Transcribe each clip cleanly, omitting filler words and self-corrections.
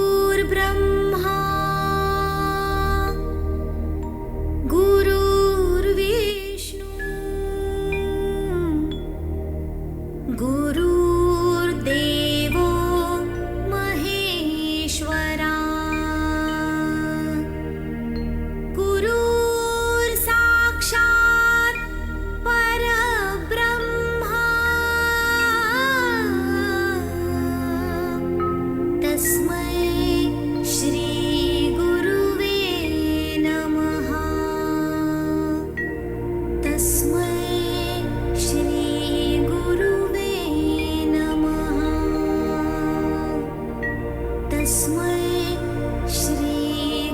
गुरुर्ब्रह्मा गुरुर्विष्णु गुरुर्देवो महेश्वरा गुरुर्साक्षात् परब्रह्मा तस्मै श्री गुरुवे नमः। तस्मै श्री गुरुवे नमः। तस्मै श्री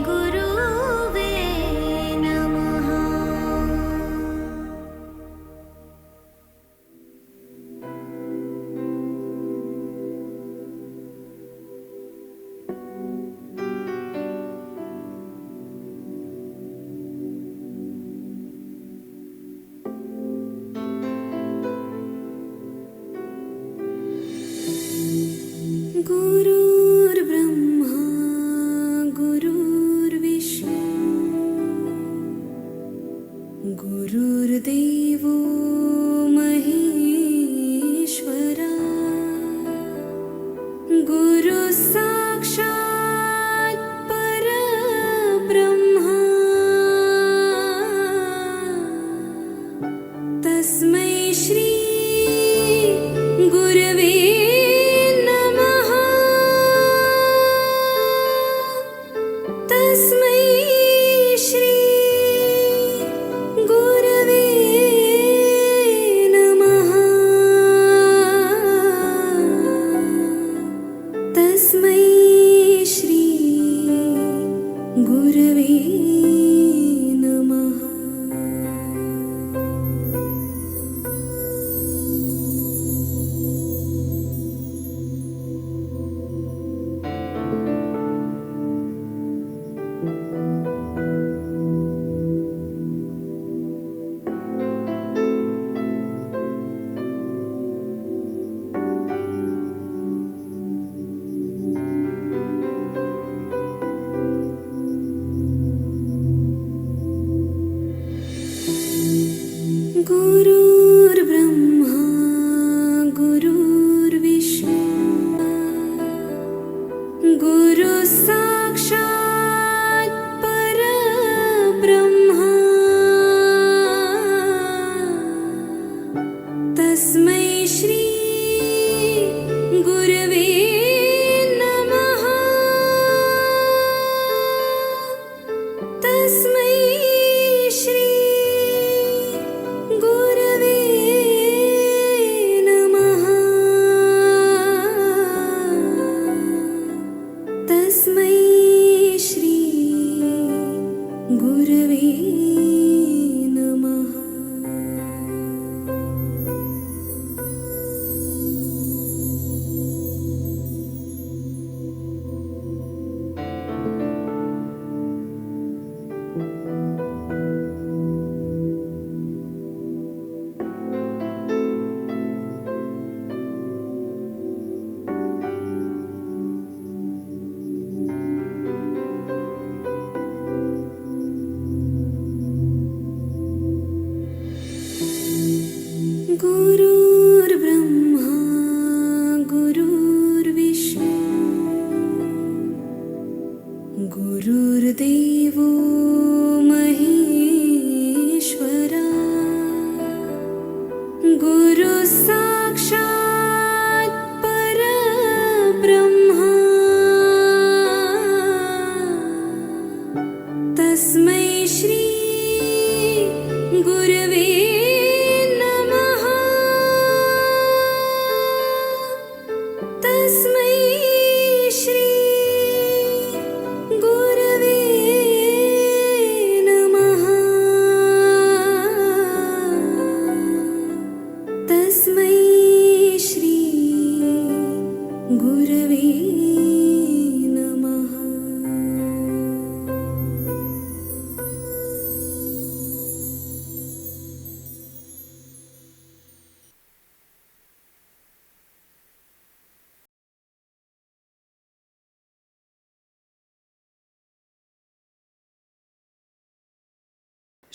गुरुवे नमः। गुरुर्ब्रह्मा गुरुर्विष्णु गुरुर्देवो महेश्वरा गुरुसाक्षात् परब्रह्मा तस्मै श्री गुरवे नमः। तस्मै श्री गुरवे नमः। तस्मै तस्मै श्री गुरवे नमः तस्मै श्री गुरवे नमः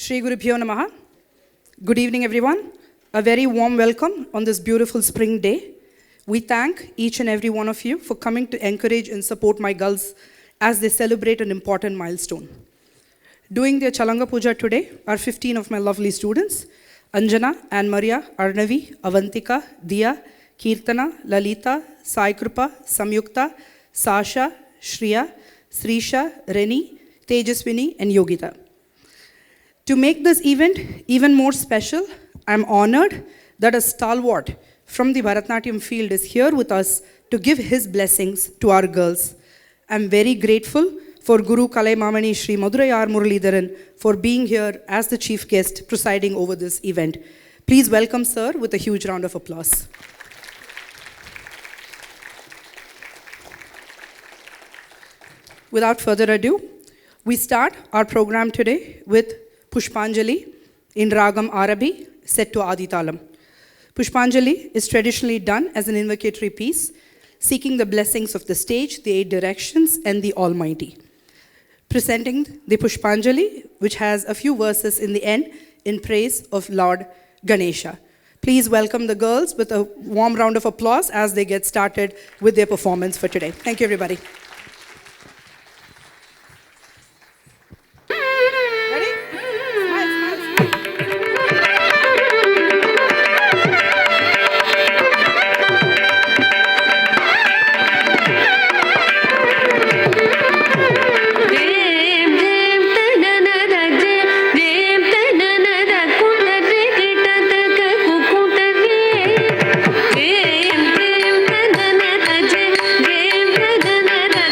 Shri Gurubhyo Namaha. Good evening, everyone. A very warm welcome on this beautiful spring day. We thank each and every one of you for coming to encourage and support my girls as they celebrate an important milestone. Doing their Chalanga Puja today are 15 of my lovely students, Anjana, Anne Maria, Arnavi, Avantika, Diya, Kirtana, Lalita, Sai Krupa, Samyukta, Sasha, Shriya, Srisha, Reni, Tejaswini, and Yogita. To make this event even more special, I'm honored that a stalwart from the Bharatanatyam field is here with us to give his blessings to our girls. I'm very grateful for Guru Kalai Mamani Shri Madurai R. Muralidharan for being here as the chief guest presiding over this event. Please welcome sir with a huge round of applause. Without further ado, we start our program today with Pushpanjali in Ragam Arabi, set to Adi Talam. Pushpanjali is traditionally done as an invocatory piece, seeking the blessings of the stage, the eight directions, and the Almighty. Presenting the Pushpanjali, which has a few verses in the end in praise of Lord Ganesha. Please welcome the girls with a warm round of applause as they get started with their performance for today. Thank you, everybody. Jai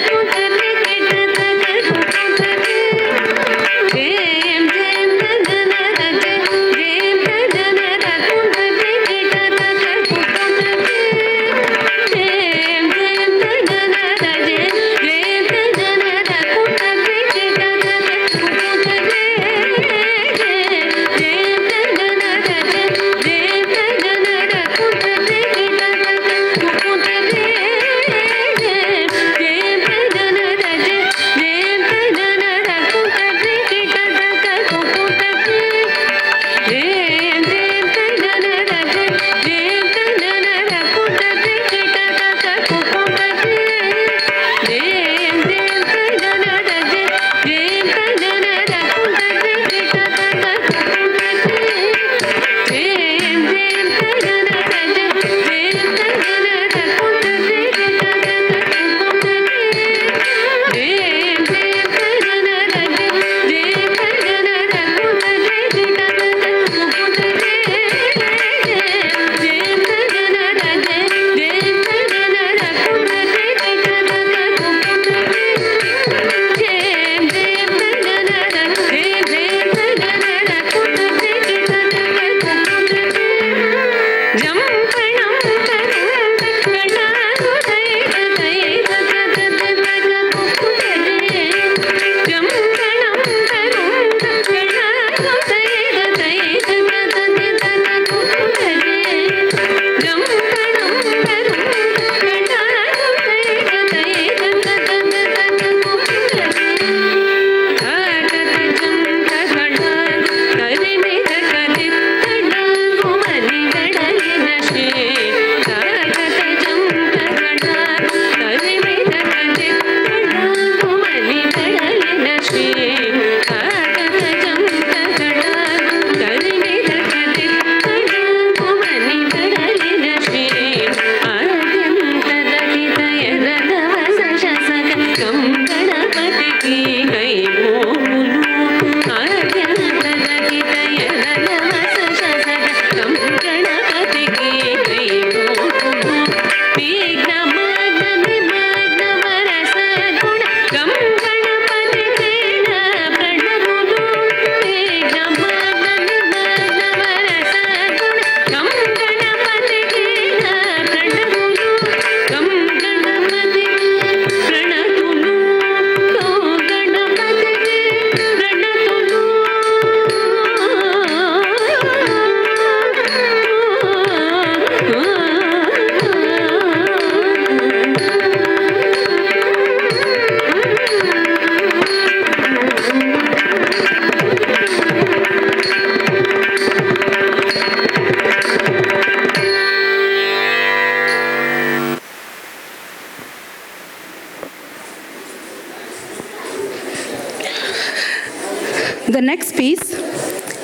The next piece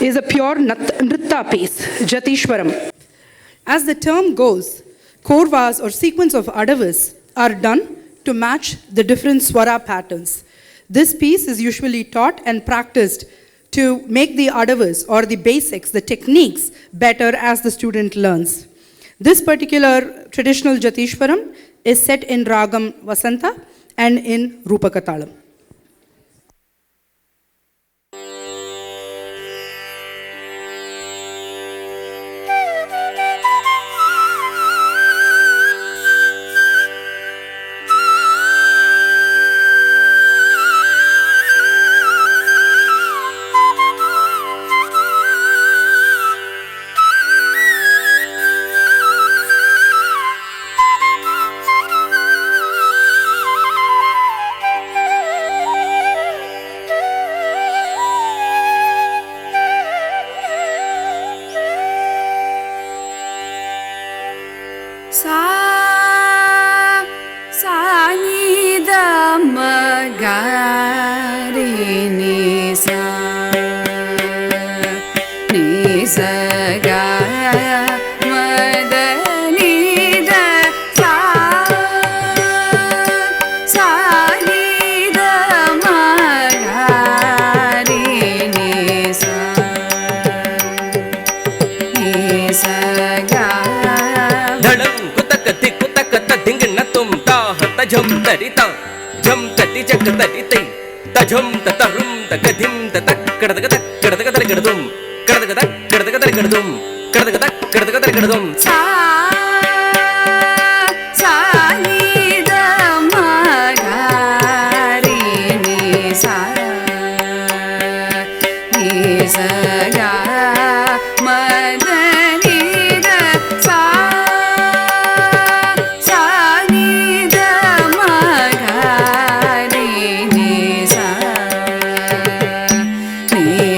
is a pure Nritta piece, Jatishwaram. As the term goes, korvas or sequence of adavas are done to match the different swara patterns. This piece is usually taught and practiced to make the adavas or the basics, the techniques, better as the student learns. This particular traditional Jatishwaram is set in Ragam Vasanta and in Rupakatalam. Jum tarita, jum tati chak tati tay, ta jum tata rum ta gadim tata kadagada kadagada kadum kadagada kadagada kadum kadagada kadagada kadum sa sa ni da ma ga re ni sa ni sa ga ma da ni da sa sa ni da ma ga re ni sa ni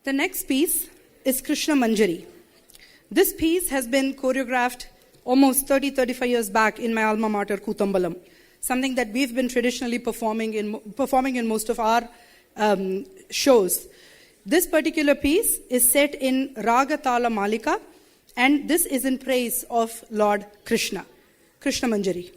The next piece is Krishna Manjari. This piece has been choreographed almost 30-35 years back in my alma mater, Kutambalam, something that we've been traditionally performing in most of our shows. This particular piece is set in Raga Tala Malika, and this is in praise of Lord Krishna. Krishna Manjari.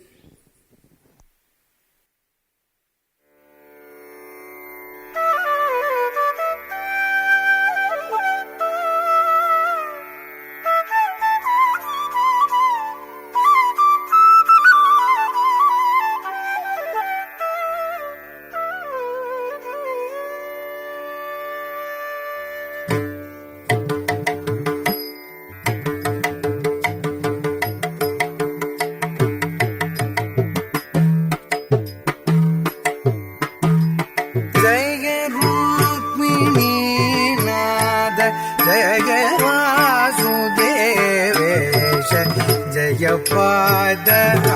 पाद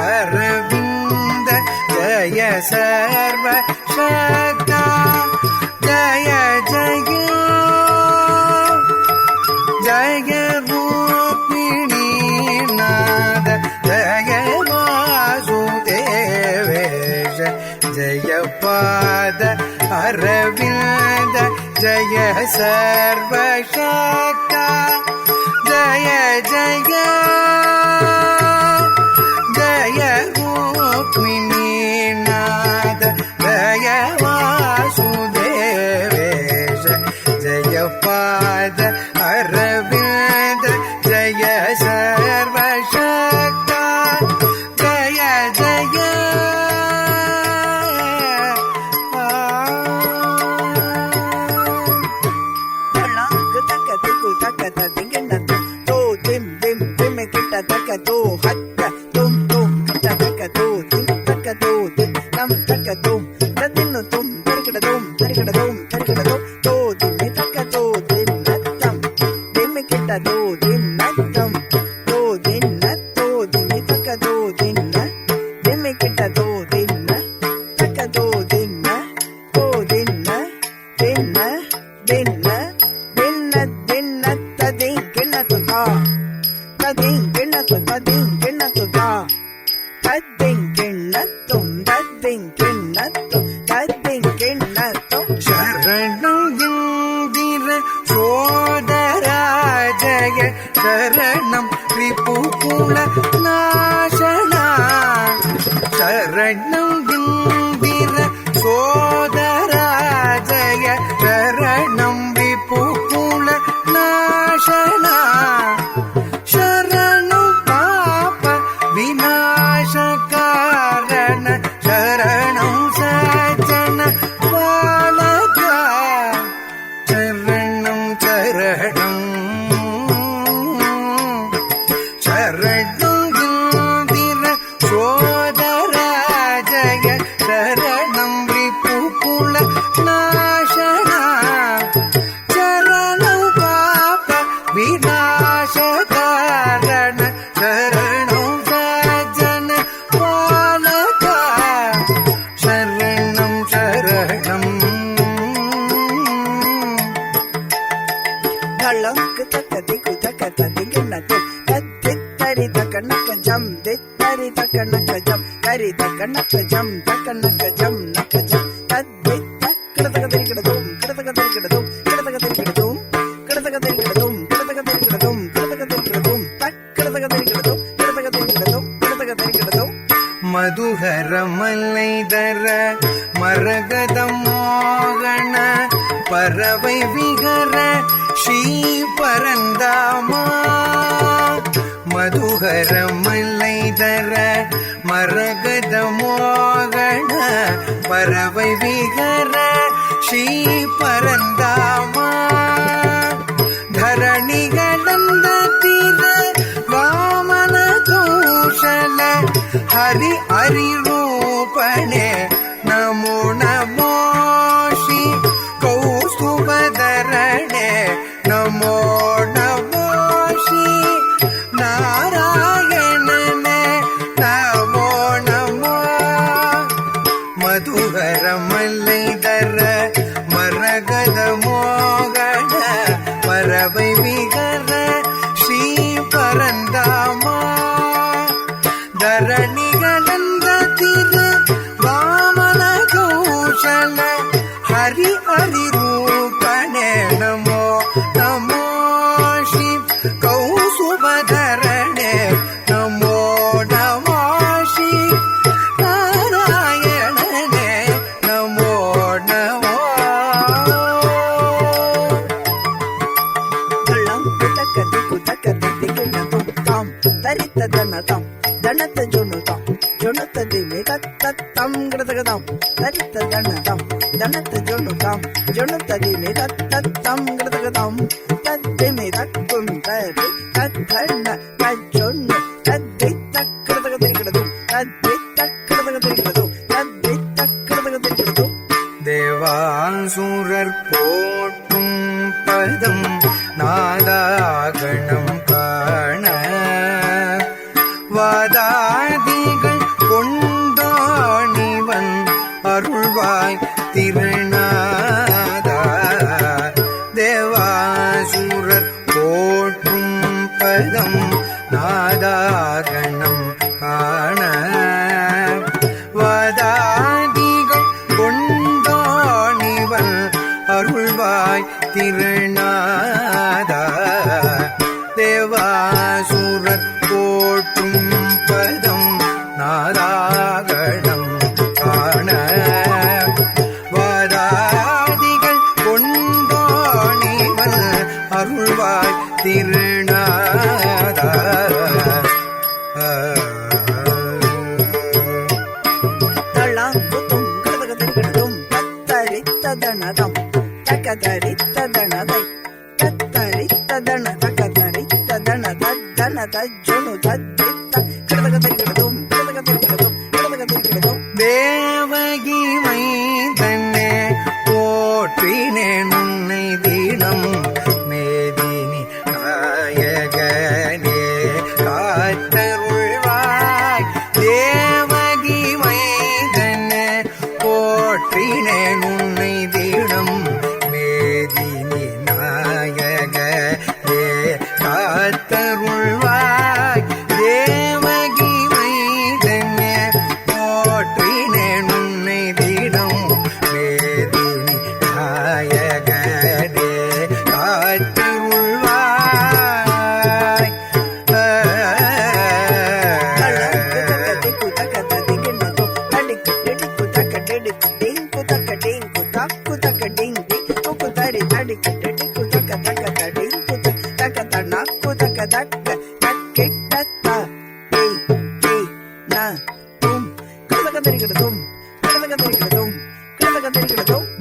अरविंद जय सर्व शक्ता जय जय जय रूपिणी नाद जय वासुदेवेश जय पाद अरविंद जय सर्व शक्ता जय जय जय रूक्मिणीनाथ जय वासुदेवेश जय पाद अरविंद जय सर्वशक्ता जय जय शरणं रिपुकुल नाशना शरणं गिंदिर सोदरा जय शरणं रिपुकुल नाशना शरणं पाप विनाश कारण शरणं सज्जन बालका शरणं शरणं மதுகர மல்லைதர மரகத மோகன பறவை விகர ஸ்ரீ பரந்தாமா மதுகர மல்லைதர மரகத மோகன பறவை விகர ஸ்ரீ பரந்தாமா ಧರಣಿಗಳಂದ ತೀರ ವಾಮನ ಕೌಶಲ ಹರಿ ಹರಿ ರೂಪಣೆ ನಮೋ ನಮೋ ಶ್ರೀ ಕೌಸ್ತುಭಧರಣೆ ನಮೋ ನಮೋ ಶ್ರೀ ನಾರಾಯಣನೆ ನಮೋ ನಮೋ ಮಧುಹರ ಮಲ್ಲೈದರ ಮರಗದ ಹರಿ ಹರಿರೂಪಣೆ ನಮೋ ನಮೋ ಶಿವ ಕೌಸುಭಧರಣೆ ನಮೋ ನಮೋ ಶಿವ ನಾರಾಯಣನೆ ನಮೋ ನಮೋ ತರಿತ ದನತಂ ದಣತ ಜೊಣುತಂ ಜೊಣುತ ದಿಮೆ ತತ್ತಂ ಗಡತಗದಂ ತರಿತ ದನತಂ ದಣತ ಜೊಣುತಂ ಜೊಣುತ ದಿಮೆ ತತ್ತಂ ಗಡತಗದಂ ತದ್ದಿಮೆ ತಕ್ಕುಂ ತರಿ ತದ್ಧಣ್ಣ ತಜ್ಜೊಣ್ಣು ತದ್ದಿ ತಕ್ಕಡತಗದಿಗಡದು ತದ್ದಿ ತಕ್ಕಡತಗದಿಗಡದು ತದ್ದಿ ತಕ್ಕಡತಗದಿಗಡದು தேவாசுரர் போற்றும் பதம் நாதாகணம் காண வாதாதிகள் கொண்டாணிவன் அருள்வாய் திருநாதா தேவாசுரர் போற்றும் பதம் நாதாகணம் காண வாதாதிகள் கொண்டாணிவன் அருள்வாய் திருநாதா தேவாசுரர் போற்றும் பதம் நாதாகணம் காண வாதாதிகள் கொண்டாணிவன் அருள்வாய் திருநாதா தளாங்குதும் கடகதகடும் தத்தரித்ததனதம் தகதரித்ததனதை தத்தரித்ததன தகதரித்ததன தத்தன தஜ்ஜுணு தத்தித்த கடகதகடும் கடகதகடும் கடகதகடும் தேவகி மைந்தன்னே போற்றினேன் உன்னை தினம் மேதினி நாயகனே காத்தருள்வாய் தேவகி மைந்தன்னே போற்றினேன் உன்னை தினம் மேதினி நாயகனே காத்தருள்வாய் தேவகி மைந்தன்னே போற்றினேன் உன்னை தினம் மேதினி நாயகனே காத்தருள்வாய்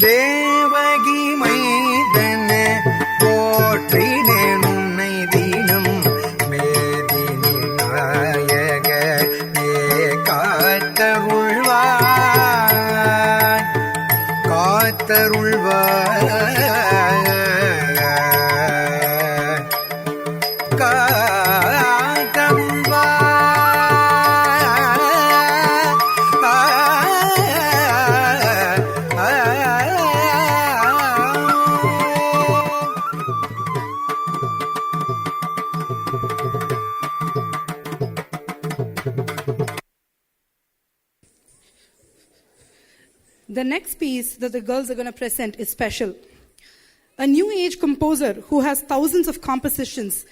தேவகி மைந்தனே போற்றினேன் உன்னை தினம் மேதினி நாயகனே காத்தருள்வாய் காத்தருள்வாய் The next piece that the girls are going to present is special. A new age composer who has thousands of compositions.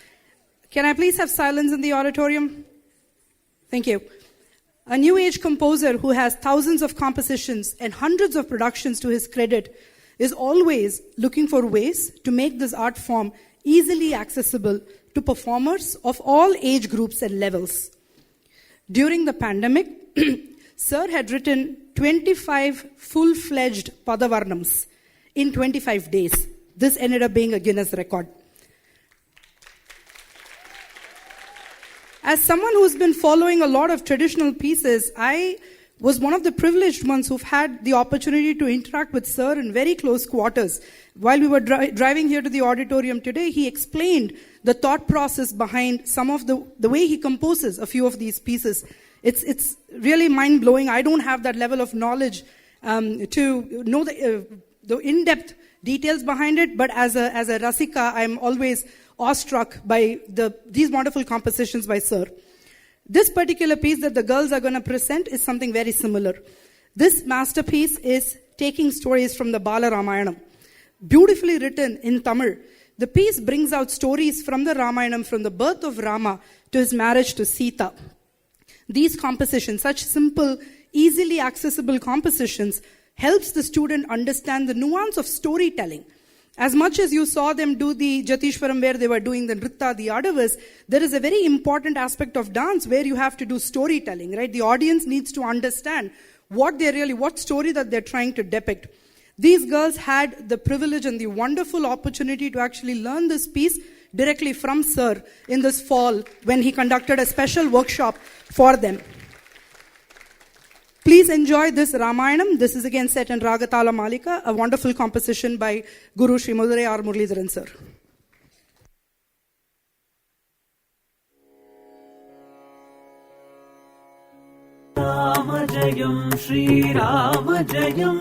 Can I please have silence in the auditorium? Thank you. A new age composer who has thousands of compositions and hundreds of productions to his credit is always looking for ways to make this art form easily accessible to performers of all age groups and levels. During the pandemic, Sir had written 25 full-fledged Padavarnams in 25 days. This ended up being a Guinness record. As someone who's been following a lot of traditional pieces, I was one of the privileged ones who've had the opportunity to interact with Sir in very close quarters. While we were driving here to the auditorium today, he explained the thought process behind some of the way he composes a few of these pieces. It's really mind-blowing. I don't have that level of knowledge to know the in-depth details behind it, but as a Rasika, I'm always awestruck by these wonderful compositions by Sir. This particular piece that the girls are going to present is something very similar. This masterpiece is taking stories from the Bala Ramayanam. Beautifully written in Tamil, the piece brings out stories from the Ramayanam, from the birth of Rama to his marriage to Sita. These compositions, such simple, easily accessible compositions, helps the student understand the nuance of storytelling. As much as you saw them do the Jatishwaram where they were doing the Nritta, the Adavas, there is a very important aspect of dance where you have to do storytelling, right? The audience needs to understand what story that they're trying to depict. These girls had the privilege and the wonderful opportunity to actually learn this piece directly from Sir in this fall when he conducted a special workshop for them. Please enjoy this Ramayanam. This is again set in Ragatala Malika, a wonderful composition by Guru Sri Madurai R. Muralidharan Sir. रामजयं श्रीरामजयं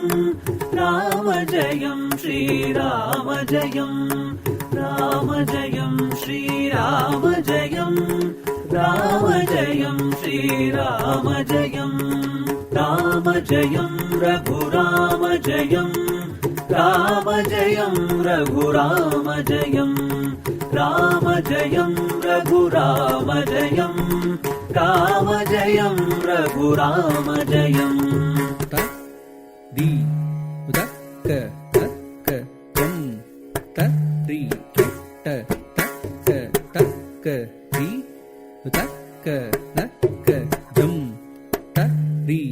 रामजयं श्रीरामजयं रामजयं श्रीरामजयं रामजयं श्रीरामजयं रामजयं रघुरामजयं रामजयं रघुरामजयं रामजयं रघुरामजयं रामजयं रघुरामजयं दी उदक तक जम तरी ट तक दी उदक नक जम तरी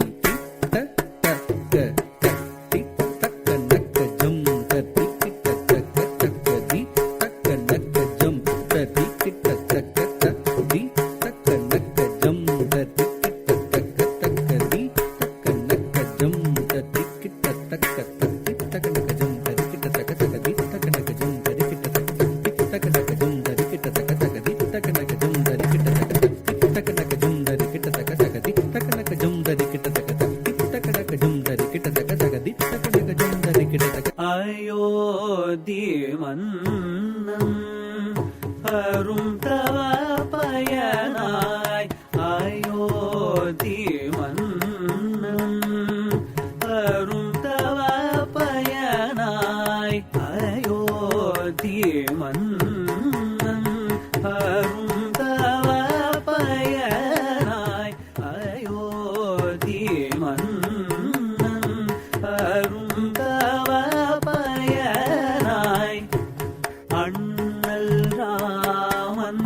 அயோத்திமன்னம் அரும் தவ பயனாய் அயோத்திமன்னம் அரும் தவ பயனாய் அயோத்திமன்னம் அரும் தவ பயனாய் அயோத்திமன்னம் அரும் தவ பயனாய் அண்ணல் ராமன்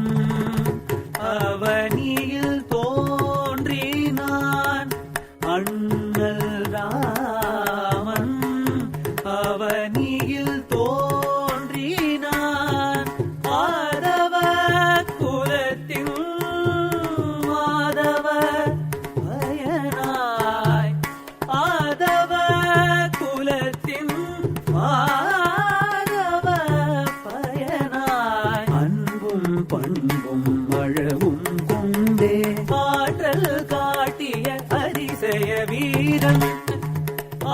அவனியில் தோன்றினான் அண்ணல் ராமன் அவனியில் தோன்றினான் மாதவ குலத்தில் மாதவ பயனாய் ஆதவ குலத்தின் மாதவ பயனாய் அன்பும் பண்பும் அழகும் கொண்டே ஆற்றல் காட்டிய அதிசய வீரன்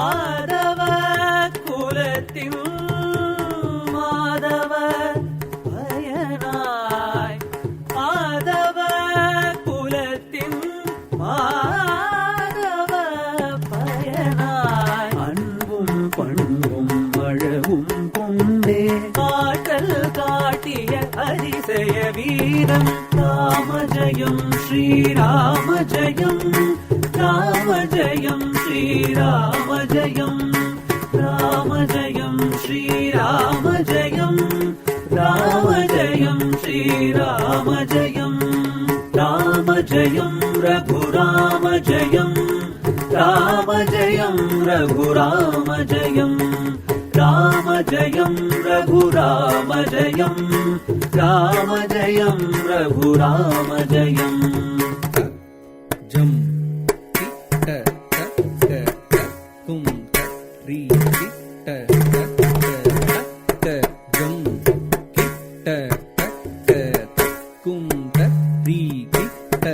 ஆதவ குலத்தின் மாதவ பயனாய் ஆதவ குலத்தின் மாதவ பயனாய் அன்பும் பண்பும் அழகும் கொண்டே ஆற்றல் காட்டிய அதிசய வீரன் ராமஜயம் ஸ்ரீராமஜயம் ராமஜயம் ஸ்ரீராமஜயம் ராமஜயம் ஸ்ரீராமஜயம் ராமஜயம் ஸ்ரீராமஜயம் ராமஜயம் ரகுராமஜயம் ராமஜயம் ரகுராமஜயம் ராமஜயம் ரகுராமஜயம் ராமஜயம் ரகுராமஜயம் जम ट कुम री ट जम ट कुम री ट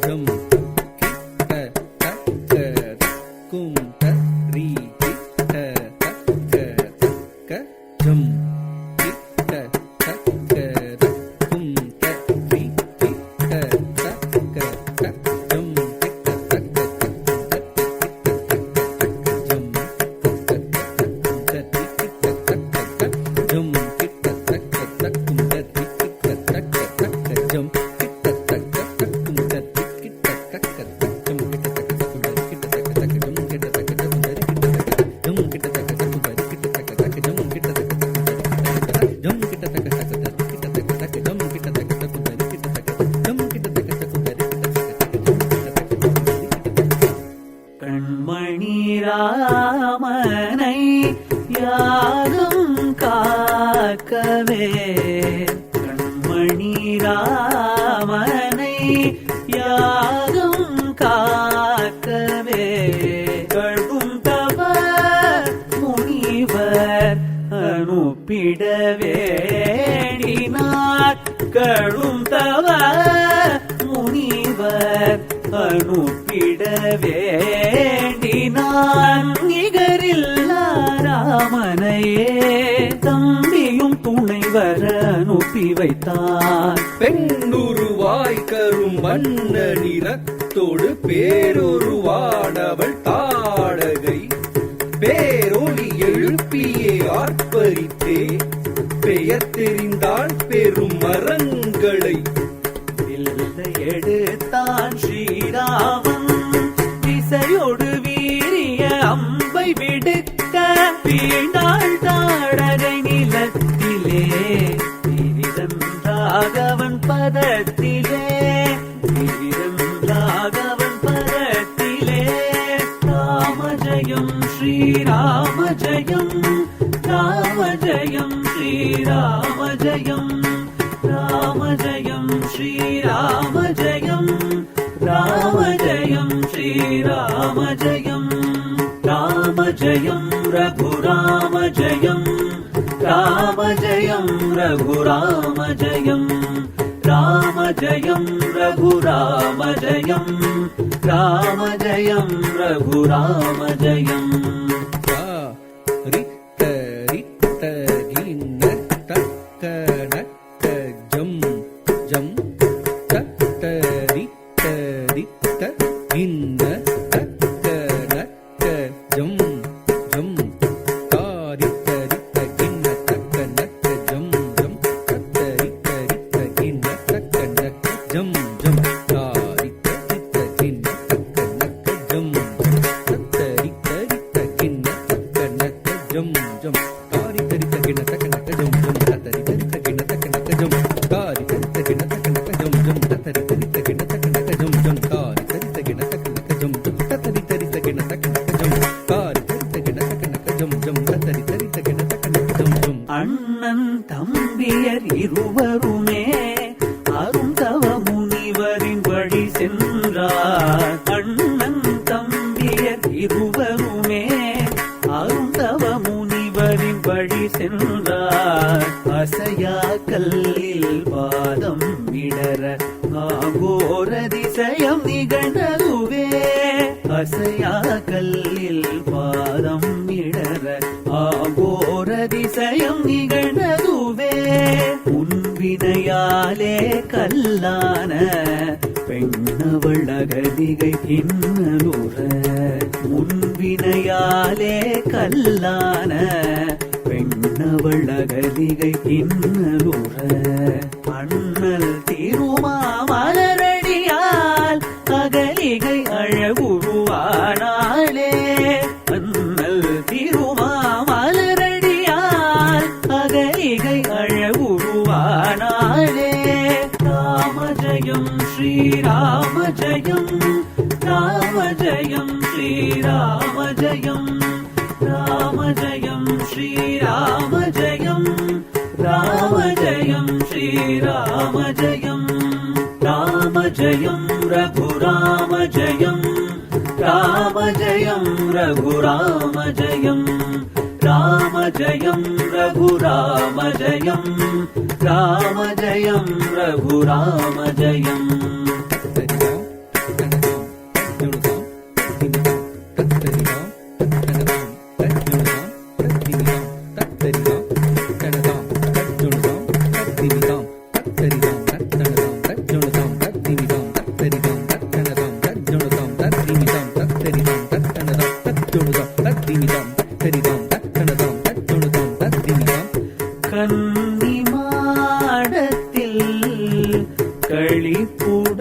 जम कुम री जम कुम யாரும் காக்கவே கண்மணி ராமனை யாரும் காக்கவே கழும் தவ முனிவர் அனுப்பிட வேண்டினார் கழும் தவ முனிவர் அனுப்பிட வேண்டினான் நிகரில்லா ராமனையே தம்பியும் துணைவர் அனுப்பி வைத்தான் பெண்ணுருவாய் கரும் வண்ண நிறத்தோடு பேரொருவானவள் தாடகை பேரொலி எழுப்பியே ஆர்ப்பரித்தே பெயர் தெரிந்தாள் பெரும் மரங்களை எடுத்தான் ஸ்ரீராமன் திசையோடு வீரிய அம்பை விடுக்க வீணாள் தாடகை நிலத்திலே ராகவன் பதத்திலே ராகவன் பதத்திலே ராமஜயம் ஸ்ரீராமஜயம் ராமஜயம் ஸ்ரீராமஜயம் ராமஜயம் ஸ்ரீராமஜயம் ராமஜயம் ஸ்ரீராமஜயம் ராமஜயம் ரகுராமஜயம் ராமஜயம் ரகுராமஜயம் ராமஜயம் ரகுராமஜயம் ராமஜயம் ரகுராமஜயம் ரித்த ரித்த கிண்ண தக்க நக்க ஜம் ஜம் தத்த ரித்த ரித்த கிண்ண தக்க நக்க ஜம் ஜம் தாரித்த ரித்த கிண்ண தக்க நக்க ஜம் ஜம் தத்த ரித்த ரித்த கிண்ண தக்க நக்க ஜம் ஜம் தாரித்த ரித்த கிண்ண தக்க நக்க ஜம் தத்த ரித்த ரித்த கிண்ண தக்க நக்க ஜம் ஜம் தாரித்த ரித்த கிண்ண தக்க நக்க ஜம் ஜம் தத்த ரித்த ரித்த கிண்ண தக்க நக்க ஜம் தாரித்த ரித்த கிண்ண தக்க நக்க ஜம் ஜம் தத்த ரித்த ரித்த கிண்ண தக்க நக்க ஜம் ஜம் தாரித்த ரித்த கிண்ண தக்க நக்க ஜம் ஜம் தத்த ரித்த ரித்த கிண்ண தக்க நக்க ஜம் தாரித்த ரித்த கிண்ண தக்க நக்க ஜம் ஜம் தத்த ரித்த ரித்த கிண்ண தக்க நக்க ஜம் ஜம் அண்ணன் தம்பியர் இருவருமே அரும் தவ முனிவரின் வழி சென்றார் அண்ணன் தம்பியர் இருவருமே அரும் தவ முனிவரின் வழி சென்றார் அசையா கல்லில் பாதம் விடர ஆகோர திசையம் நிகழ்ந்ததுவே அசையா கல்லில் பாதம் விடர ஆகோர திசையம் நிகழ்ந்ததுவே உன்வினையாலே கல்லான பெண்ணவள் அகதிகை கிண்ணலுற முன்வினையாலே கல்லான பெண்ணவள் அகதிகை கிண்ணலுற அண்ணல் திருமாமலரடியால் அகலிகை அழகுருவானாளே அண்ணல் திருமாமலரடியால் அகலிகை அழகுருவானாளே ராமஜயம் ஸ்ரீராமஜயம் ராமஜயம் ஸ்ரீராமஜயம் ராமஜயம் ஸ்ரீராமஜயம் ராமஜயம் ஸ்ரீராமஜயம் ராமஜயம் ரகுராமஜயம் ராமஜயம் ரகுராமஜயம் ராமஜயம் ரகுராமஜயம் ராமஜயம் ரகுராமஜயம் கன்னி மாடத்தில் களிப்புட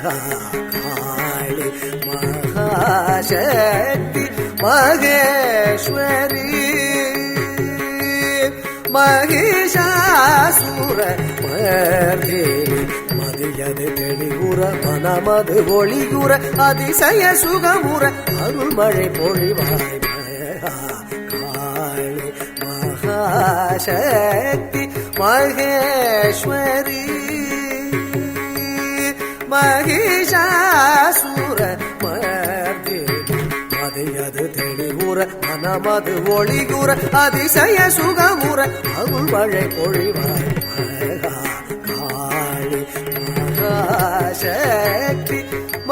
மகாகாளி மகாசக்தி மகேஸ்வரி மகிஷாசுர மர்தினி மதியது தெளிவுற மனமது ஒளியுற அதிசய சுகமுற அருள்மழை பொழிவாய் மகாகாளி மகாசக்தி மகேஸ்வரி மகிஷாசுர மர்தினி மதியது தெளிவுற மனமது ஒளிகுற அதிசய சுகமுற அருள்மழை பொழிவாய் மகாகாளி மகாசக்தி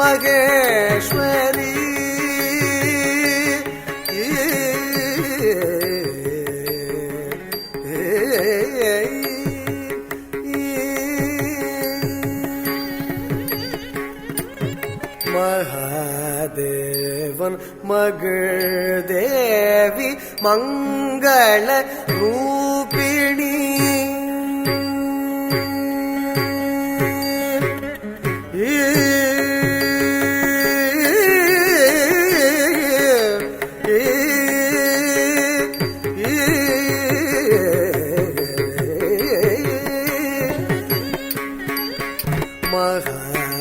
மகேஸ்வரி மகாதேவன் மகள் தேவி மங்கள ரூபிணி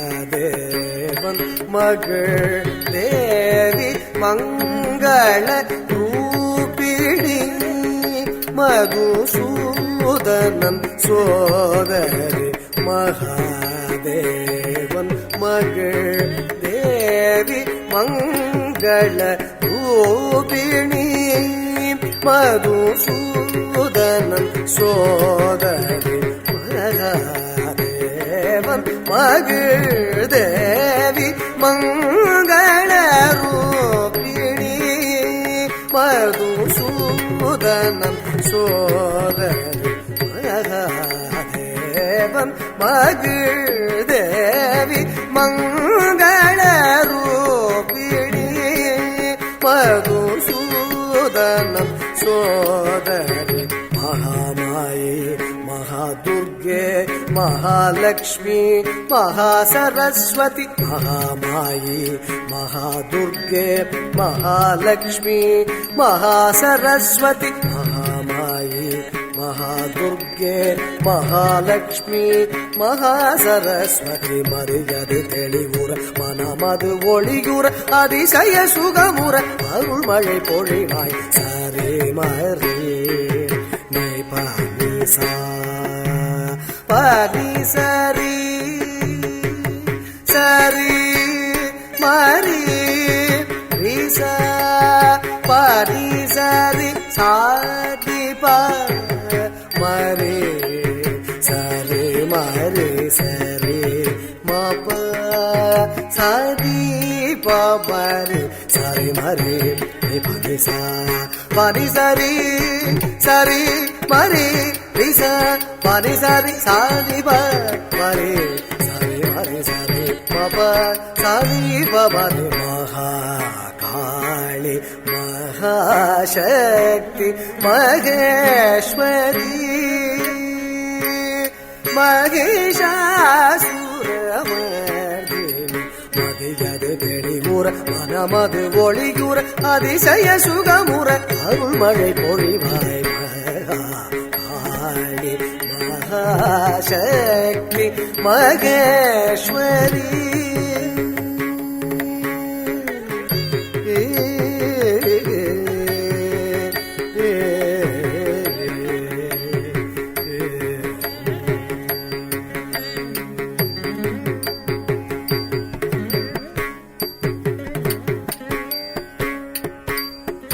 மகாதேவன் மகள் தேவி மங்கள ரூபிணி மதுசூதனன் சோதரி மகாதேவன் மகள் தேவி மங்கள ரூபிணி மதுசூதனன் சோதரி மகாதேவன் மகள் தேவி மங்கள ரூபிணி மதுசூதனன் சோதரி மகாதேவன் மகள் தேவி மங்கள ரூபிணி மதுசூதனன் சோதரி மகாமாயி மகாதுர்गे महालक्ष्मी महासरस्वती महामायी महादुर्गे महालक्ष्मी महासरस्वती महामायी महादुर्गे महालक्ष्मी महासरस्वती மரியாதை தெளிவுற மனமது ஒளியுற அதிசய சுகமுற அருள்மழை பொழிவாய் சரே மரே மை பானி சா பானி சரி சரி மரி ரிசா பானி சரி சாதி பா மரி சரி மரி சரி மப சாதி பரி சரி மரி பானி சா பானி சரி சரி மரி ரிசா பானி சரி சாதி பரி சரி மரி சரி மப சாதி பரி மகாகாளி மகாசக்தி மகேஸ்வரி மகிஷாசுரமர்தினி மதியது தெளிவுற மனமது ஒளியுற அதிசய சுகமுற அருள்மழை பொழிவாய் மகாகாளி மகாசக்தி மகேஸ்வரி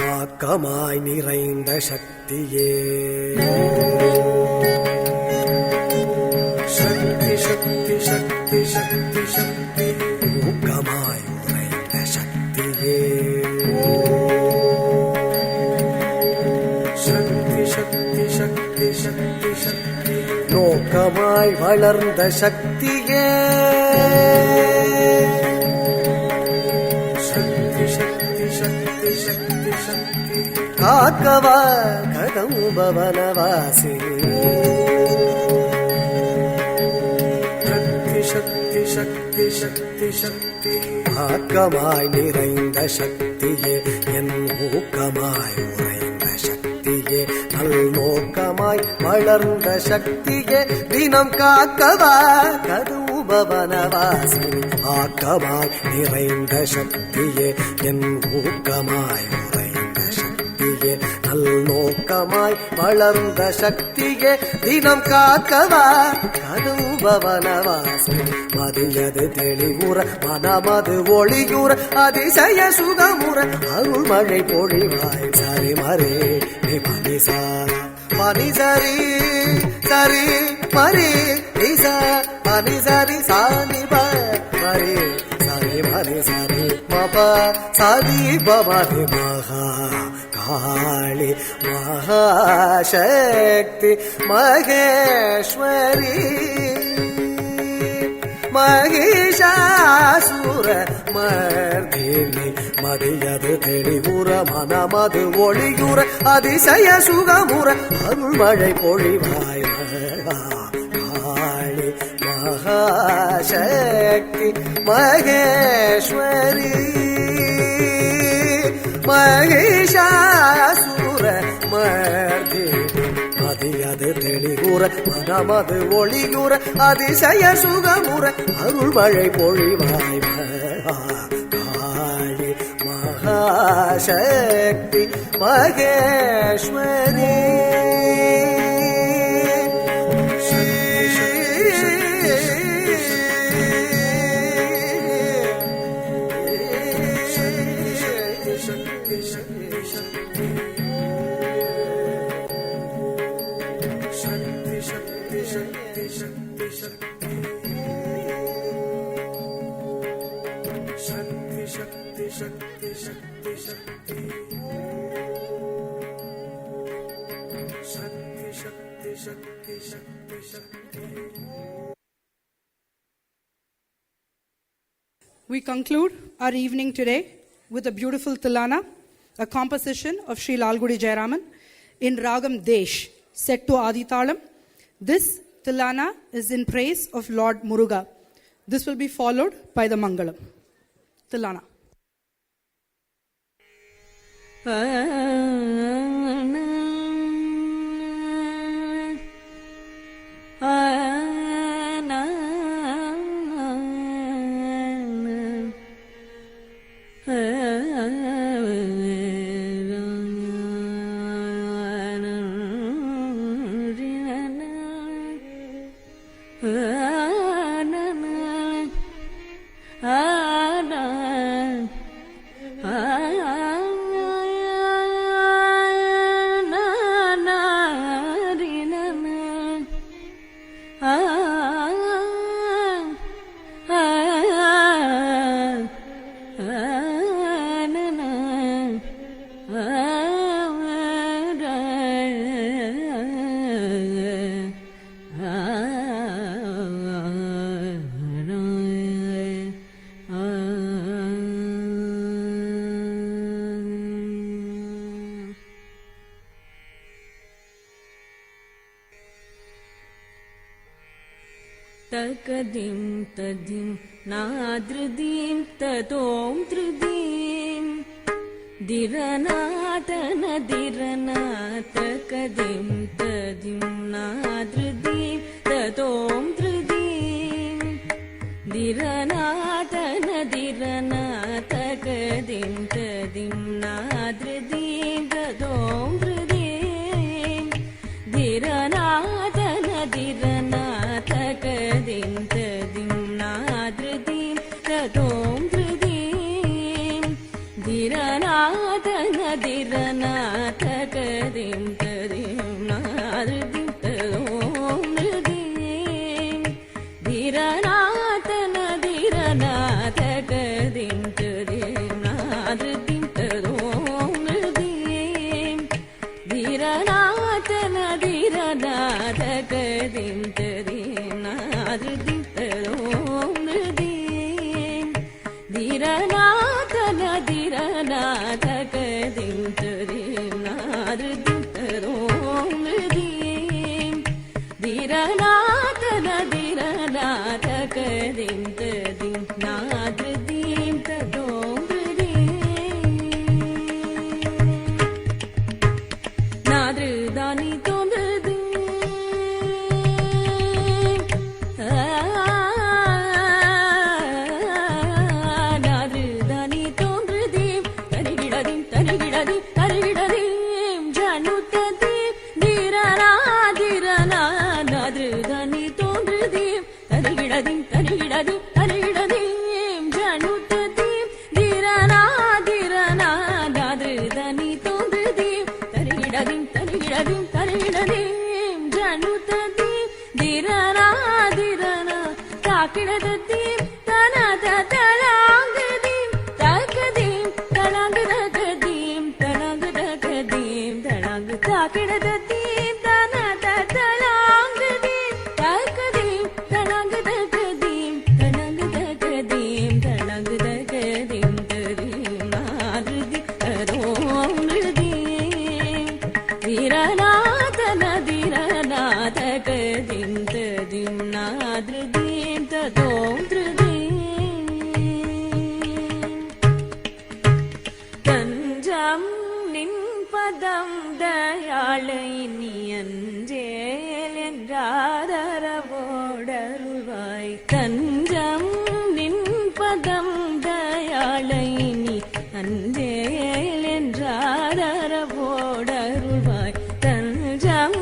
ஆக்கமாய் நிறைந்த சக்தியே சக்தி சக்தி சக்தி சக்தி சக்தி ஊக்கமாய் உறைந்த சக்தியே சக்தி சக்தி சக்தி சக்தி சக்தி நோக்கமாய் வளர்ந்த சக்தியே சக்தி சக்தி சக்தி சக்தி சக்தி காக்கவா கதம்பவனவாசி சக்தி சக்தி சக்தி சக்தி சக்தி ஆக்கமாய் நிறைந்த சக்தியே என் ஊக்கமாய் உறைந்த சக்தியே நல்நோக்கமாய் வளர்ந்த சக்தியே தினம் காக்கவா கதூபவனவாசினி ஆக்கமாய் நிறைந்த சக்தியே என் ஊக்கமாய் உறைந்த சக்தியே நல்நோக்கமாய் வளர்ந்த சக்தியே தினம் காக்கவா கதூபவனவாசினி மதியது தெளிவுற மனமது ஒளியுற அதிசய சுகமுற அருள் மழை பொழிவாய் சரி மரே மனிசா மனிசரி சரி மரி நிசா மனிசரி சாணி மரி சரி மரி சரி மப சரி பமதி மகா காளி மகாசக்தி மகேஸ்வரி மகிஷாசுர மர்தினி மதியது தெளிவுற மனமது ஒளியுற அதிசய சுகமுற அருள் மழை பொழிவாய் காளி மகாசக்தி மகேஸ்வரி மகிஷாசுர மர்தினி மதியது தெளிவுற மனமது ஒளியுற அதிசய சுகமுற அருள் மழை பொழிவாய் காளி மகாசக்தி Maheswari We conclude our evening today with a beautiful Tilana, a composition of Sri Lalgudi Jayaraman in Ragam Desh, set to Aditalam. This Tilana is in praise of Lord Muruga. This will be followed by the Mangalam. Tilana. तकदिं तदिं नादृदीं ततों धृदीं दिरनातन दिरनातकदिं तदिं नादृदीं ततों धृदीं दिरनातन दिरनातकदिं तदिं नादृदीं ततों धृदीं दिरनातन दिरनातकदिं तदिं नादृदीं ततों धृदीं दिरनातन दिरनातकदिं तदिं नादृदीं ततों धृदीं दिरनातन दिरनातकदिं तदिं नादृदीं ततों धृदीं दिरनातन दिरनातकदिं तदिं नादृदीं ततों धृदीं दिरनातन दिरनातकदिं तदिं नादृदीं ततों धृदीं दिरनातन दिरनातकदिं தகதிம் ததிம் நாதிருதீம் ததோம் நாதிருதானி தோன்றுதீம் நாதிருதானி தோன்றுதீம் தரிகிடதீம் தரிகிடதீம் தரிகிடதீம் ஜனுததீம் தீரராதிரனா நாதிருதானி தோன்றுதீம் தரிகிடதீம் தரிகிடதீம் தரிகிடதீம் ஜனுததீம் தீரராதிரனா நாதிருதானி தோன்றுதீம் தரிகிடதீம் தரிகிடதீம் தரிகிடதீம் ஜனுததீம் தீரராதிரனா தாக்கிடதீம் தனத தலாங்கதீம் தகதீம் தலாங்கு தகதீம் தலாங்கு தகதீம் தலாங்கு தாக்கிடதீம் தனத தலாங்கதீம் தகதீம் தலாங்கு தகதீம் தலாங்கு தகதீம் தலாங்கு தகதீம் ததீம் நாதிருதி ததோம் ருதீம் தீரநாதன தீரநாத கதீம் ததீம் நாதிருதீம் ததோம் ருதீம் தஞ்சம் நின் பதம் தயாளை நீ அஞ்சேல் என்றாதரவோடருள்வாய் தஞ்சம் நின் பதம் தயாளை நீ அஞ்சேல் என்றாதரவோடருள்வாய் தஞ்சம்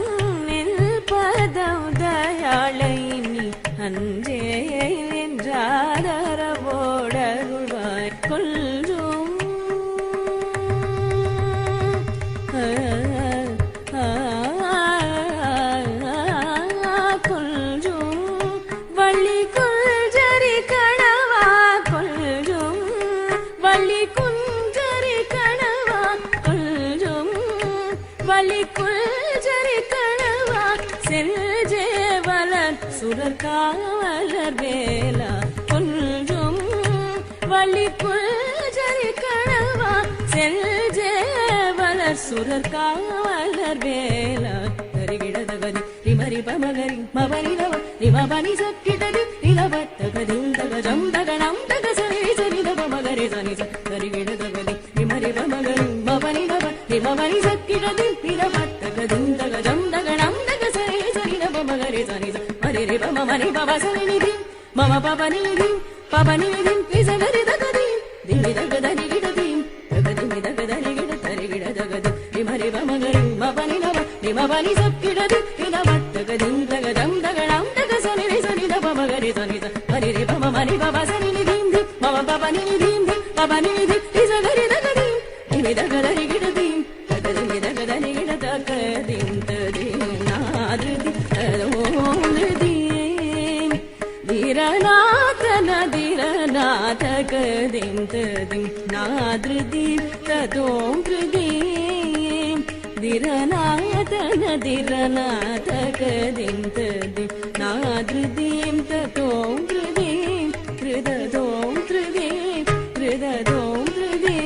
நின் பதம் தயாளை நீ அஞ்சேல் என்றாதரவோடருள்வாய் கொல்லும் கொல்லும் வள்ளி குஞ்சரி கணவா கொல்லும் வள்ளி குஞ்சரி கணவா கொல்லும் வள்ளி குஞ்சரி கணவா செல்ஜேவலர் சுரக்காவலர் வேலா கொல்லும் வள்ளி குஞ்சரி கணவா செல்ஜேவலர் சுரக்காவலர் வேலா தரிகிடதகதி ரிமரி பமகரி மபரி நவ ரிமபனி சக்கிடதி நிலவத்தகதிம் தகஜம் தகணம் தகசரி சரித பமகரி சனி தரிகிடதகதி ரிமரி பமகரி மபனி நவ ரிமபனி சக்கிடதி நிலவத்தகதிம் தகஜம் தகணம் தகசரி சரித பமகரி சனி மரி ரி பம மரி பவ சரி நிதி மம பவனி நிதி பவனி நிதி பிசகரி தகதி திமி தகதரி கிடதிம் தகதிமி தகதரி கிட தரிகிடதகதி ரிமரி பமகரி மபனி நவ ரிமபனி சக்கிடதி நிலவத்தகதிம் தகஜம் தகணம் தகசரி சரித பமகரி சனி மரி ரி பம மரி பவ சரி நிதி மம பவனி நிதி பவனி நிதி பிசகரி தகதி திமி தகதரி கிடதிம் தகதிமி தகதரி கிட தகதிம் ததிம் நாதிருதி ததோம் ருதீம் தீரநாதன தீரநாத கதிம் ததிம் நாதிருதீம் ததோம் ருதீம் தீரநாதன தீரநாத கதிம் ததிம் நாதிருதீம் ததோம் ருதீம் ருததோம் ருதீம் ருததோம் ருதீம்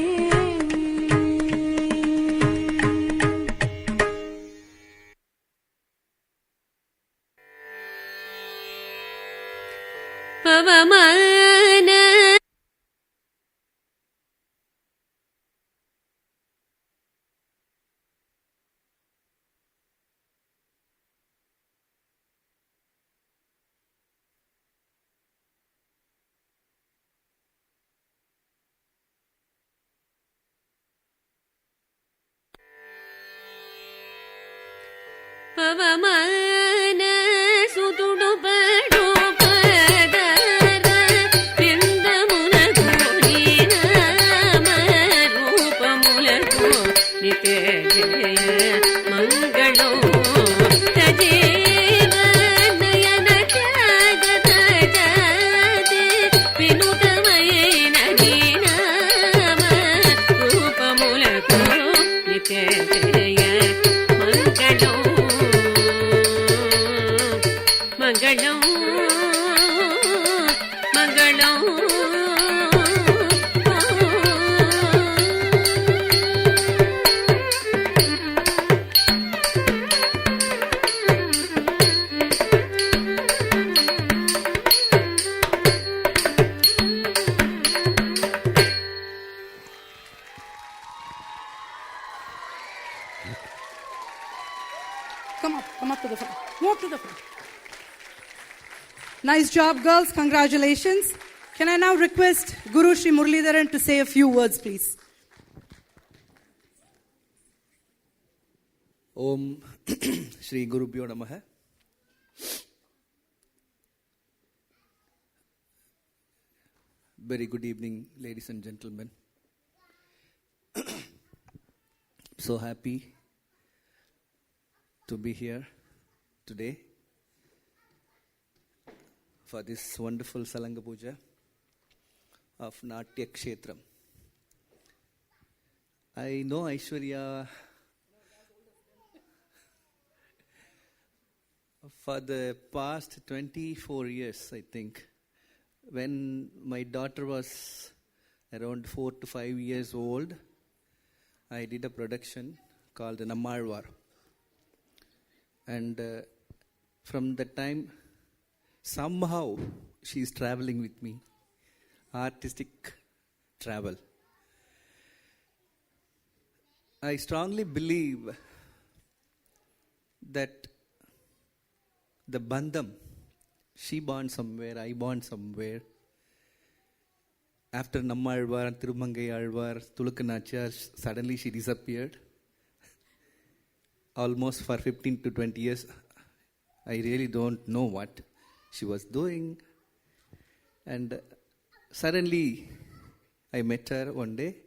பவமான ಪವಮಾನ ಸುತುಡುಪಡು ಪದರ ಪಿಂದಮುಲಕು ನಾಮ ರೂಪಮುಲಕು ನಿತ್ಯ ಮಂಗಳೋ ತಜೇವ ನಯನ ತ್ಯಾಗತ ಜಾತೆ ವಿನುತಮಯೇನ ನಾಮ ರೂಪಮುಲಕು ನಿತ್ಯ ಮಂಗಳೋ Nice job, girls. Congratulations. Can I now request Guru Shri Muralidharan to say a few words, please? Om Shri Gurubhyo Namaha. Very good evening, ladies and gentlemen. So happy to be here today for this wonderful Salanga Puja of Natya Kshetram. I know Aishwarya for the past 24 years, I think. When my daughter was around 4 to 5 years old, I did a production called Nammalvar. And from that time, somehow she is traveling with me, artistic travel. I strongly believe that the bandham, she born somewhere, I born somewhere. After Nammalvar, Thirumangai Alvar, Tulukanachar, suddenly she disappeared. Almost for 15 to 20 years, I really don't know what she was doing. And suddenly, I met her one day,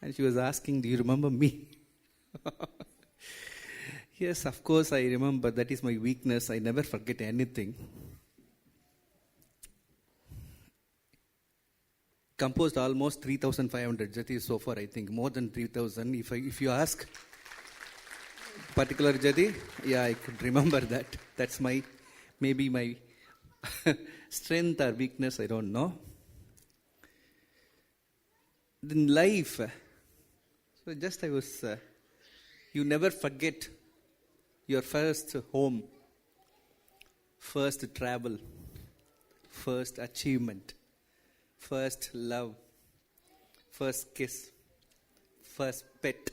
and she was asking, "Do you remember me?" Yes, of course I remember. That is my weakness. I never forget anything. Composed almost 3,500 jatis so far, I think. More than 3,000. If you ask particular jati, yeah, I could remember that. That's maybe my strength or weakness, I don't know. In life, so just I was, you never forget your first home, first travel, first achievement, first love, first kiss, first pet,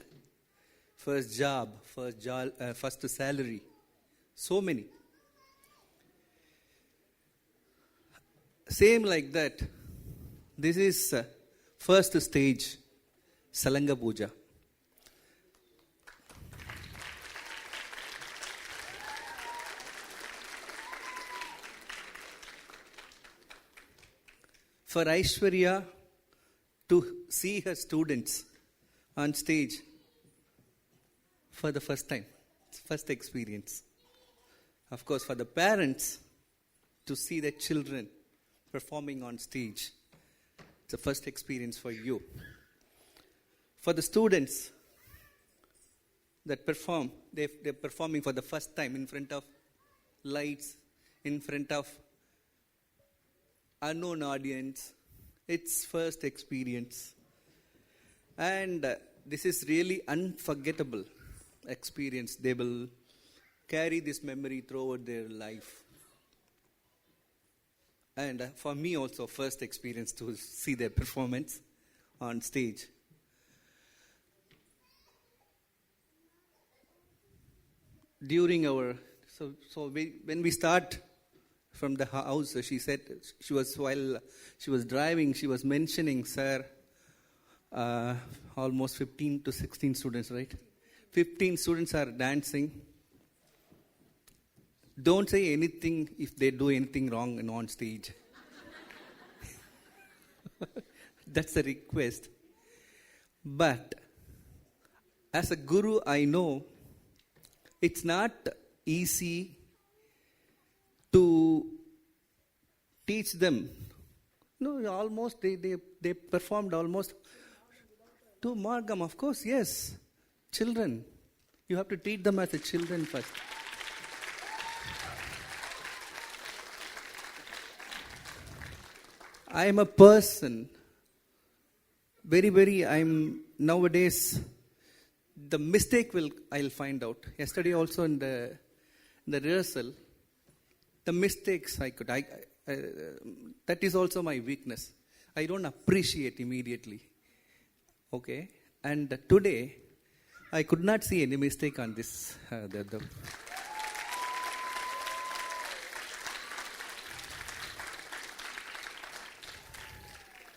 first job, first salary. So many. Same like that. This is first stage, Salanga Puja. For Aishwarya to see her students on stage for the first time, first experience. Of course, for the parents to see their children performing on stage, it's a first experience for you. For the students that perform, they're performing for the first time in front of lights, in front of unknown audience. It's first experience. And this is really unforgettable experience. They will carry this memory throughout their life. And for me also, first experience to see their performance on stage. During our, when we start from the house, she said, while she was driving, she was mentioning, "Sir, almost 15 to 16 students, right? 15 students are dancing. Don't say anything if they do anything wrong and on stage." That's a request. But as a guru, I know it's not easy to teach them. No, almost they performed almost to Margam, of course, yes. Children. You have to treat them as a children first. I am a person, I'm nowadays, the mistake I'll find out. Yesterday also in the rehearsal, the mistakes that is also my weakness. I don't appreciate immediately. Okay? And today, I could not see any mistake on this.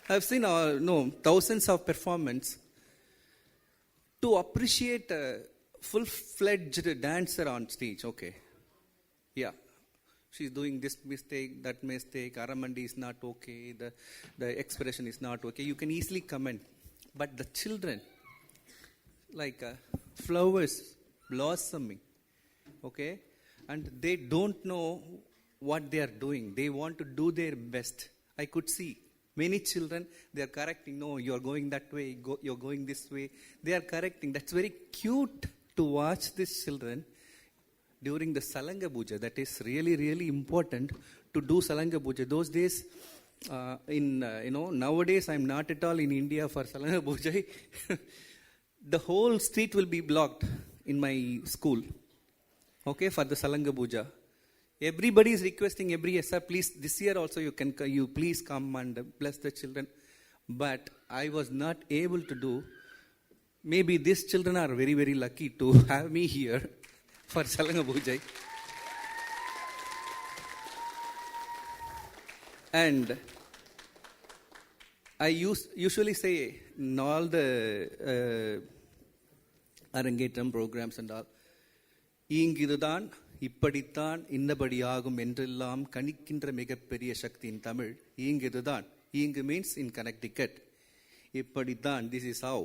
I've seen thousands of performance to appreciate a full-fledged dancer on stage. Okay, yeah, she's doing this mistake, that mistake. Aramandi is not okay. The expression is not okay. You can easily comment, but the children, like flowers blossoming, okay, and they don't know what they are doing. They want to do their best. I could see many children, they are correcting, no, you are going that way, you're going this way. They are correcting. That's very cute to watch these children during the Salanga Puja. That is really, really important to do Salanga Puja. Those days, nowadays I'm not at all in India for Salanga Puja. The whole street will be blocked in my school, okay, for the Salanga Puja. Everybody is requesting every year, sir, please, this year also you please come and bless the children. But I was not able to do. Maybe these children are very, very lucky to have me here for Salanga Puja. And I usually say in all the Arangetram programs and all, ஈங்கிதுதான் இப்படித்தான் இன்னபடியாகும் என்றெல்லாம் கணிக்கின்ற மிகப்பெரிய சக்தி in Tamil. ஈங்கிதுதான். ஈங்கு means in Connecticut. இப்படித்தான், this is how.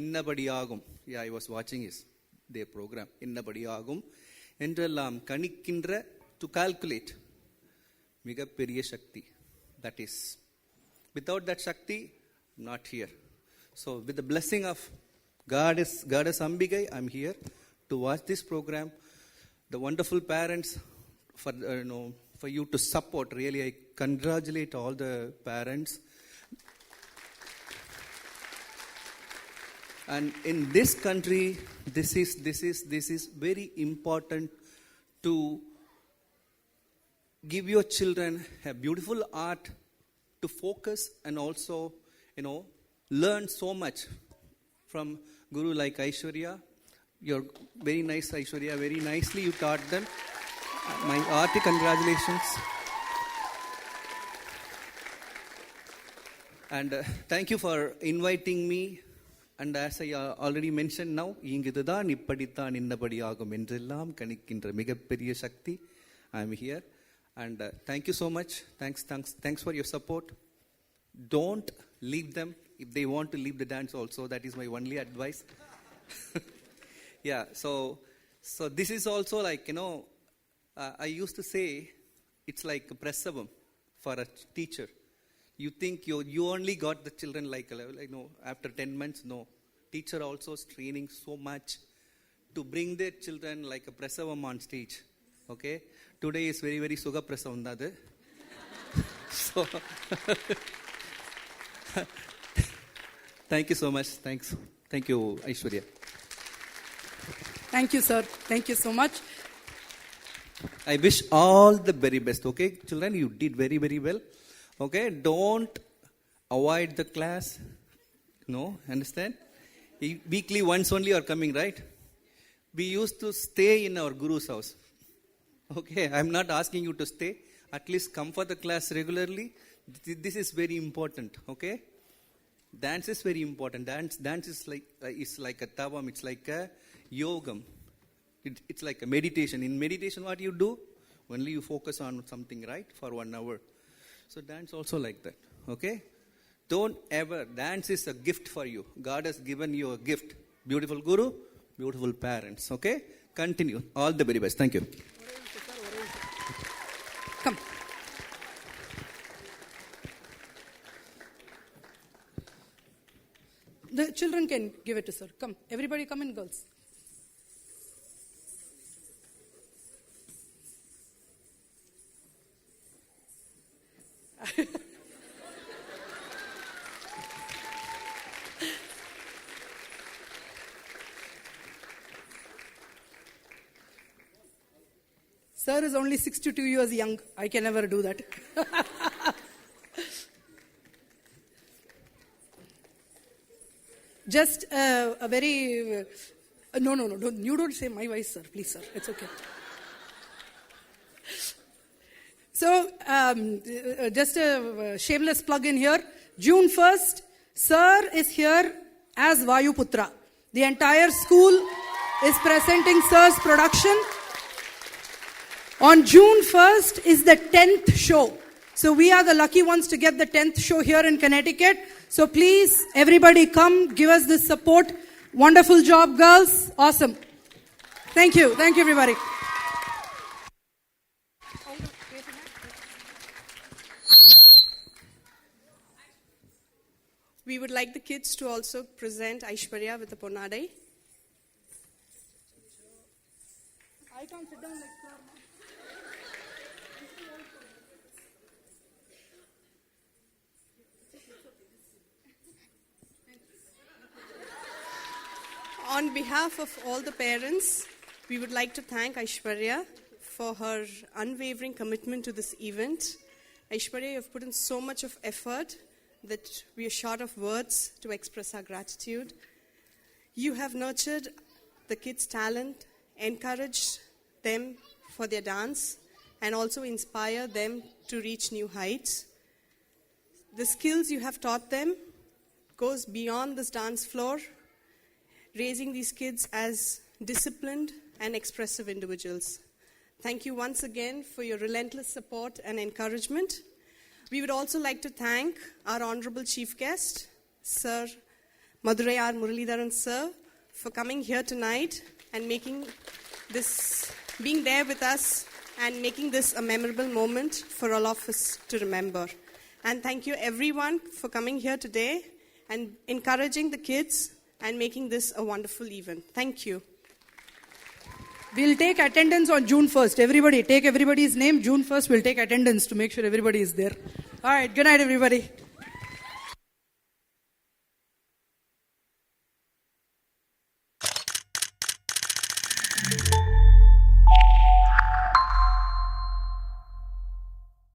இன்னபடியாகும். Yeah, I was watching their program. இன்னபடியாகும் என்றெல்லாம் கணிக்கின்ற, to calculate. மிகப்பெரிய சக்தி. That is. Without that Shakti, not here. So, with the blessing of Goddess Ambigai, I'm here to watch this program. The wonderful parents, for you to support. Really, I congratulate all the parents. And in this country, this is very important to give your children a beautiful art to focus and also, learn so much from Guru like Aishwarya. You're very nice, Aishwarya. Very nicely you taught them. My hearty congratulations. And thank you for inviting me. And as I already mentioned now, ஈங்குதுதான் இப்படித்தான் இன்னபடியாகும் என்றெல்லாம் கணிக்கின்ற மிகப்பெரிய சக்தி. I'm here. And thank you so much. Thanks for your support. Don't leave them if they want to leave the dance also. That is my only advice. Yeah, so this is also like, I used to say it's like a prasavam for a teacher. You think you only got the children like after 10 months. No. Teacher also is training so much to bring their children like a prasavam on stage. Okay? Today is very, very Suga Prasavam. So, thank you so much. Thanks. Thank you, Aishwarya. Thank you, sir. Thank you so much. I wish all the very best. Okay, children, you did very, very well. Okay, don't avoid the class. No, understand? Weekly once only are coming, right? We used to stay in our Guru's house. Okay, I'm not asking you to stay. At least come for the class regularly. This is very important. Okay, dance is very important. Dance is like a tavam. It's like a yogam. It's like a meditation. In meditation, what you do? Only you focus on something, right, for 1 hour. So dance also like that. Okay, don't ever. Dance is a gift for you. God has given you a gift. Beautiful Guru, beautiful parents. Okay, continue. All the very best. Thank you. Come. The children can give it to sir. Come. Everybody come in, girls. Sir is only 62 years young. I can never do that. Just a very... no, you don't say my voice, sir. Please, sir. It's okay. So, just a shameless plug in here. June 1st, Sir is here as Vayuputra. The entire school is presenting Sir's production. On June 1st is the 10th show. So we are the lucky ones to get the 10th show here in Connecticut. So please, everybody come, give us this support. Wonderful job, girls. Awesome. Thank you. Thank you, everybody. We would like the kids to also present Aishwarya with a ponadai. I can't sit down like On behalf of all the parents, we would like to thank Aishwarya for her unwavering commitment to this event. Aishwarya, you have put in so much of effort that we are short of words to express our gratitude. You have nurtured the kids' talent, encouraged them for their dance, and also inspired them to reach new heights. The skills you have taught them goes beyond this dance floor, raising these kids as disciplined and expressive individuals. Thank you once again for your relentless support and encouragement. We would also like to thank our Honorable Chief Guest, Sir Madurai R. Muralidharan Sir, for coming here tonight and making this, being there with us and making this a memorable moment for all of us to remember. And thank you everyone for coming here today and encouraging the kids and making this a wonderful event. Thank you. We'll take attendance on June 1st. Everybody, take everybody's name. June 1st, we'll take attendance to make sure everybody is there. All right, good night, everybody.